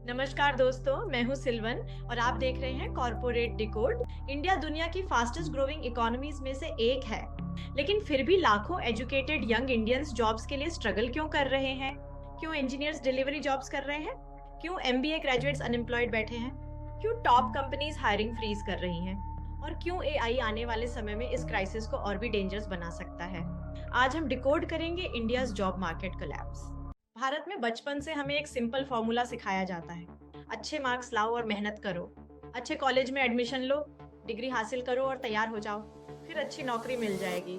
नमस्कार दोस्तों, मैं हूं सिल्वन और आप देख रहे हैं कॉर्पोरेट डिकोड। इंडिया दुनिया की फास्टेस्ट ग्रोइंग इकोनॉमीज में से एक है, लेकिन फिर भी लाखों एजुकेटेड यंग इंडियंस जॉब्स के लिए स्ट्रगल क्यों कर रहे हैं? क्यों इंजीनियर्स डिलीवरी जॉब्स कर रहे हैं? क्यों एमबीए ग्रेजुएट्स अनएम्प्लॉयड बैठे हैं? क्यों टॉप कंपनीज हायरिंग फ्रीज कर रही हैं? और क्यों एआई आने वाले समय में इस क्राइसिस को और भी डेंजरस बना सकता है? आज हम डिकोड करेंगे India's job market collapse. Bharat में बचपन से हमें एक सिंपल फॉर्मूला सिखाया जाता है। अच्छे मार्क्स लाओ और मेहनत करो। अच्छे कॉलेज में एडमिशन लो, डिग्री हासिल करो और तैयार हो जाओ। फिर अच्छी नौकरी मिल जाएगी।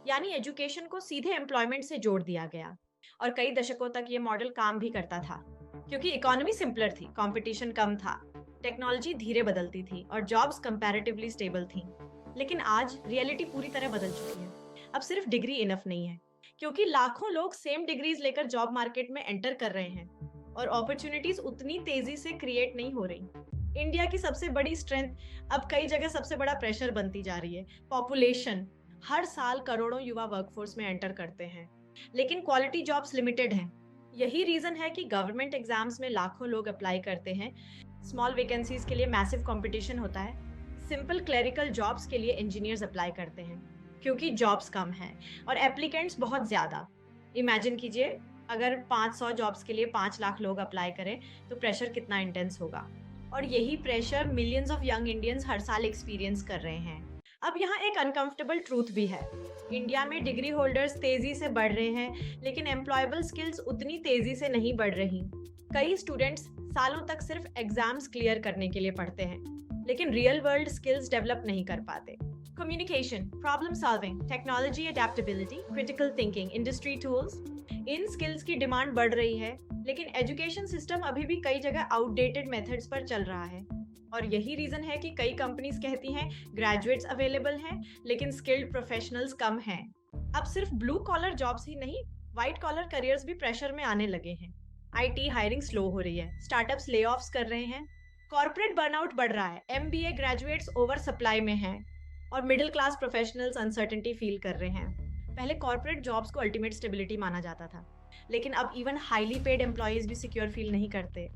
यानी एजुकेशन को सीधे एम्प्लॉयमेंट से जोड़ दिया गया। और कई दशकों तक ये मॉडल काम भी करता था। क्योंकि इकोनॉमी सिंपलर थी, कंपटीशन कम था, टेक्नोलॉजी धीरे बदलती थी और जॉब्स कंपैरेटिवली स्टेबल थी। लेकिन आज रियलिटी पूरी तरह बदल चुकी है। अब सिर्फ डिग्री इनफ नहीं है, क्योंकि लाखों लोग सेम डिग्रीज लेकर जॉब मार्केट में एंटर कर रहे हैं और अपॉर्चुनिटीज उतनी तेजी से क्रिएट नहीं हो रही। इंडिया की सबसे बड़ी स्ट्रेंथ अब कई जगह सबसे बड़ा प्रेशर बनती जा रही है, पॉपुलेशन। हर साल करोड़ों युवा वर्कफोर्स में एंटर करते हैं, लेकिन क्वालिटी जॉब्स लिमिटेड हैं। यही रीजन है कि गवर्नमेंट एग्जाम्स में लाखों लोग अप्लाई करते हैं, स्मॉल वैकेंसीज के लिए मैसिव कंपटीशन होता है, सिंपल क्लरिकल जॉब्स के लिए इंजीनियर्स अप्लाई करते हैं क्योंकि जॉब्स कम हैं और एप्लीकेंट्स बहुत ज्यादा। इमेजिन कीजिए, अगर 500 जॉब्स के लिए 5 लाख लोग अप्लाई करें तो प्रेशर कितना इंटेंस होगा। और यही pressure millions of young Indians हर साल एक्सपीरियंस कर रहे हैं। अब यहाँ एक अनकंफर्टेबल ट्रूथ भी है। इंडिया में डिग्री होल्डर्स तेजी से बढ़ रहे हैं, लेकिन एम्प्लॉयबल स्किल्स उतनी तेजी से नहीं बढ़ रही। कई स्टूडेंट्स सालों तक सिर्फ एग्जाम्स क्लियर करने के लिए पढ़ते हैं, लेकिन रियल वर्ल्ड स्किल्स डेवलप नहीं कर पाते। Communication, problem solving, technology adaptability, critical thinking, industry tools, इन स्किल्स की डिमांड बढ़ रही है, लेकिन एजुकेशन सिस्टम अभी भी कई जगह आउटडेटेड मेथड्स पर चल रहा है। और यही रीजन है कि कई कंपनीज कहती हैं ग्रेजुएट्स अवेलेबल हैं, लेकिन स्किल्ड प्रोफेशनल्स कम हैं। अब सिर्फ ब्लू कॉलर जॉब्स ही नहीं, व्हाइट कॉलर करियर्स भी प्रेशर में आने लगे हैं। आईटी हायरिंग स्लो हो रही है, स्टार्टअप्स ले ऑफ्स कर रहे हैं, कॉर्पोरेट बर्नआउट बढ़ रहा है, एमबीए ग्रेजुएट्स ओवर सप्लाई में हैं और middle class professionals uncertainty feel कर रहे हैं। पहले कॉर्पोरेट जॉब्स को अल्टीमेट स्टेबिलिटी माना जाता था, लेकिन अब इवन हाईली पेड एम्प्लॉयज भी सिक्योर फील नहीं करते,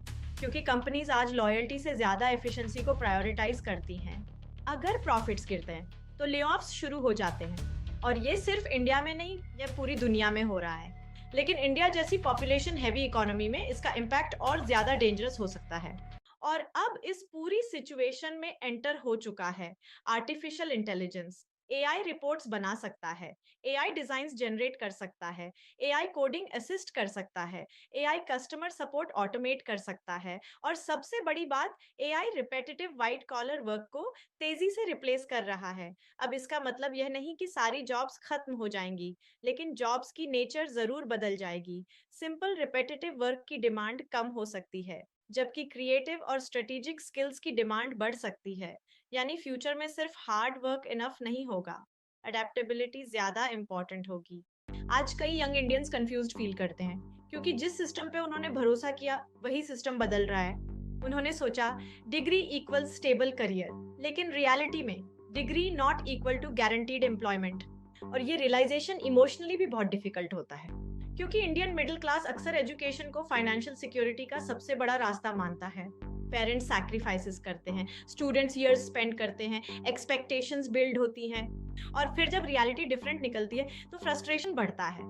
क्योंकि कंपनीज आज लॉयल्टी से ज्यादा एफिशिएंसी को प्रायोरिटाइज करती हैं। अगर प्रॉफिट्स गिरते हैं तो लेऑफ्स शुरू हो जाते हैं, और ये सिर्फ इंडिया में नहीं, ये पूरी दुनिया में हो रहा है। लेकिन इंडिया जैसी पॉपुलेशन हैवी इकोनॉमी में इसका इम्पैक्ट और ज्यादा डेंजरस हो सकता है। और अब इस पूरी सिचुएशन में एंटर हो चुका है आर्टिफिशियल इंटेलिजेंस। एआई रिपोर्ट्स बना सकता है, एआई डिजाइन्स जनरेट कर सकता है, एआई कोडिंग असिस्ट कर सकता है, एआई कस्टमर सपोर्ट ऑटोमेट कर सकता है, और सबसे बड़ी बात, AI repetitive white collar work को तेजी से रिप्लेस कर रहा है। अब इसका मतलब यह नहीं कि सारी जॉब्स खत्म हो जाएंगी, लेकिन जॉब्स की नेचर जरूर बदल जाएगी। सिंपल रिपेटिटिव वर्क की डिमांड कम हो सकती है, जबकि क्रिएटिव और स्ट्रेटेजिक स्किल्स की डिमांड बढ़ सकती है। यानी फ्यूचर में सिर्फ हार्ड वर्क इनफ नहीं होगा, अडेप्टेबिलिटी ज्यादा इंपॉर्टेंट होगी। आज कई यंग इंडियंस कंफ्यूज्ड फील करते हैं, क्योंकि जिस सिस्टम पे उन्होंने भरोसा किया वही सिस्टम बदल रहा है। उन्होंने सोचा डिग्री इक्वल स्टेबल करियर, लेकिन रियलिटी में degree not equal to guaranteed employment. और ये रियलाइजेशन इमोशनली भी बहुत डिफिकल्ट होता है, क्योंकि इंडियन मिडिल क्लास अक्सर एजुकेशन को फाइनेंशियल सिक्योरिटी का सबसे बड़ा रास्ता मानता है। पेरेंट्स सैक्रिफाइसेस करते हैं, स्टूडेंट्स ईयर्स स्पेंड करते हैं, एक्सपेक्टेशंस बिल्ड होती हैं, और फिर जब रियलिटी डिफरेंट निकलती है तो फ्रस्ट्रेशन बढ़ता है।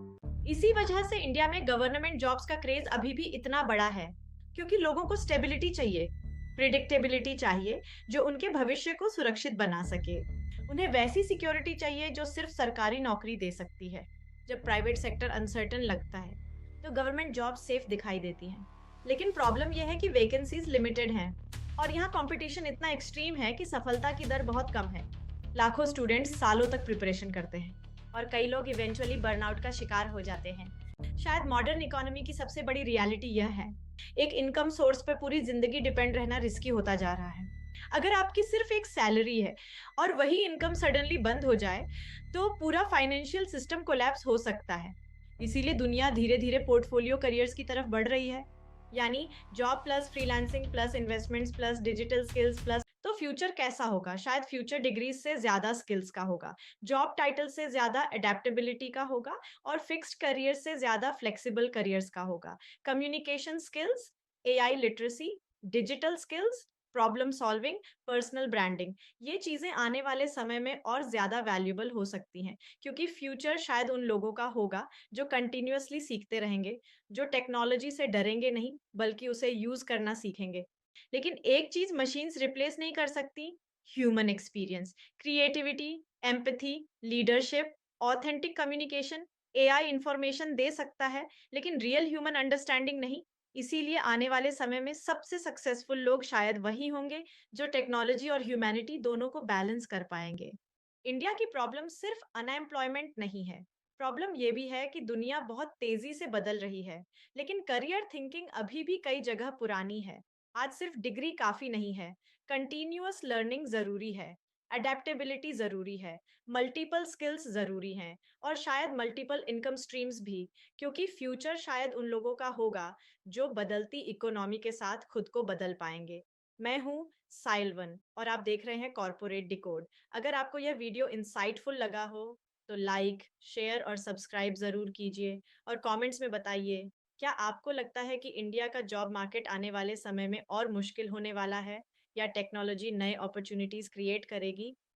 इसी वजह से इंडिया में गवर्नमेंट जॉब्स का क्रेज अभी भी इतना बड़ा है, क्योंकि लोगों को स्टेबिलिटी चाहिए, प्रिडिक्टेबिलिटी चाहिए जो उनके भविष्य को सुरक्षित बना सके। उन्हें वैसी सिक्योरिटी चाहिए जो सिर्फ सरकारी नौकरी दे सकती है। जब प्राइवेट सेक्टर अनसर्टन लगता है तो गवर्नमेंट जॉब सेफ दिखाई देती हैं। लेकिन प्रॉब्लम यह है कि वैकेंसीज लिमिटेड हैं और यहाँ कंपटीशन इतना एक्सट्रीम है कि सफलता की दर बहुत कम है। लाखों स्टूडेंट्स सालों तक प्रिपरेशन करते हैं और कई लोग इवेंचुअली बर्नआउट का शिकार हो जाते हैं। शायद मॉडर्न इकोनॉमी की सबसे बड़ी रियलिटी यह है, एक इनकम सोर्स पर पूरी जिंदगी डिपेंड रहना रिस्की होता जा रहा है। अगर आपकी सिर्फ एक सैलरी है और वही इनकम सडनली बंद हो जाए तो पूरा फाइनेंशियल सिस्टम कोलैप्स हो सकता है। इसीलिए दुनिया धीरे धीरे पोर्टफोलियो करियर्स की तरफ बढ़ रही है, यानी job plus freelancing plus investments plus digital skills plus. तो फ्यूचर कैसा होगा? शायद फ्यूचर डिग्रीज से ज्यादा स्किल्स का होगा, जॉब टाइटल से ज्यादा अडेप्टेबिलिटी का होगा, और फिक्स्ड करियर से ज्यादा फ्लेक्सिबल करियर्स का होगा। Communication skills, AI literacy, digital skills, problem solving, personal branding. ये चीजें आने वाले समय में और ज्यादा वैल्यूएबल हो सकती हैं, क्योंकि फ्यूचर शायद उन लोगों का होगा जो कंटिन्यूअसली सीखते रहेंगे, जो टेक्नोलॉजी से डरेंगे नहीं, बल्कि उसे यूज करना सीखेंगे। लेकिन एक चीज मशीन्स रिप्लेस नहीं कर सकती, human experience, creativity, empathy, leadership, authentic communication. AI information दे सकता है, लेकिन रियल ह्यूमन अंडरस्टैंडिंग नहीं। इसीलिए आने वाले समय में सबसे सक्सेसफुल लोग शायद वही होंगे जो टेक्नोलॉजी और ह्यूमैनिटी दोनों को बैलेंस कर पाएंगे। इंडिया की प्रॉब्लम सिर्फ अनएम्प्लॉयमेंट नहीं है। प्रॉब्लम ये भी है कि दुनिया बहुत तेजी से बदल रही है, लेकिन करियर थिंकिंग अभी भी कई जगह पुरानी है। आज सिर्फ डिग्री काफी नहीं है, कंटिन्यूअस लर्निंग जरूरी है, अडेप्टेबिलिटी जरूरी है, मल्टीपल स्किल्स जरूरी हैं, और शायद मल्टीपल इनकम स्ट्रीम्स भी, क्योंकि फ्यूचर शायद उन लोगों का होगा जो बदलती इकोनॉमी के साथ खुद को बदल पाएंगे। मैं हूँ साइलवन और आप देख रहे हैं कॉर्पोरेट डिकोड। अगर आपको यह वीडियो इंसाइटफुल लगा हो तो लाइक, शेयर और सब्सक्राइब जरूर कीजिए, और कमेंट्स में बताइए, क्या आपको लगता है कि इंडिया का जॉब मार्केट आने वाले समय में और मुश्किल होने वाला है, या टेक्नोलॉजी नए अपॉर्चुनिटीज क्रिएट करेगी?